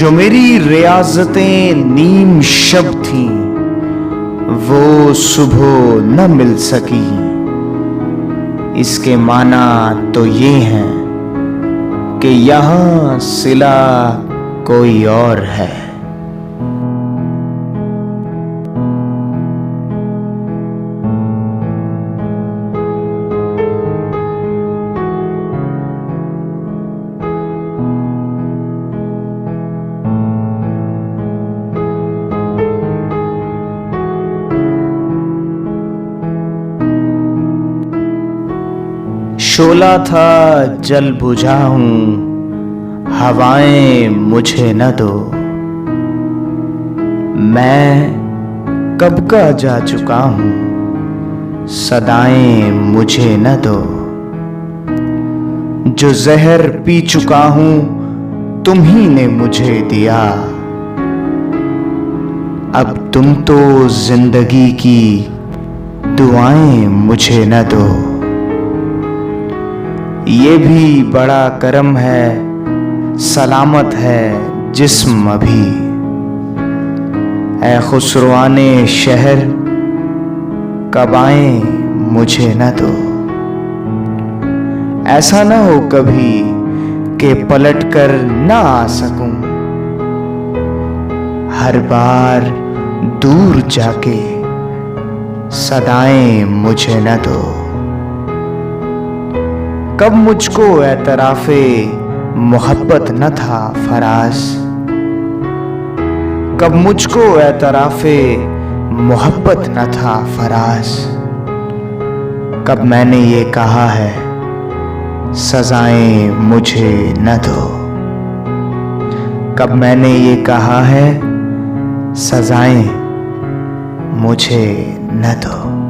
जो मेरी रियाजतें नीम शब थीं, वो सुबह न मिल सकी। इसके माना तो ये हैं कि यहां सिला कोई और है। शोला था जल बुझा हूं, हवाएं मुझे न दो। मैं कब का जा चुका हूं, सदाएं मुझे न दो। जो जहर पी चुका हूं, तुम ही ने मुझे दिया। अब तुम तो जिंदगी की दुआएं मुझे न दो। ये भी बड़ा करम है, सलामत है जिस्म अभी। ऐ खुसरवाने शहर, कब आए मुझे न दो। ऐसा न हो कभी कि पलट कर न आ सकूं। हर बार दूर जाके सदाएं मुझे न दो। कब मुझको एतराफ़े मोहब्बत न था फराज। कब मुझको एतराफ़े मोहब्बत न था फराज। कब मैंने ये कहा है सजाएं मुझे न दो। कब मैंने ये कहा है सजाएं मुझे न दो।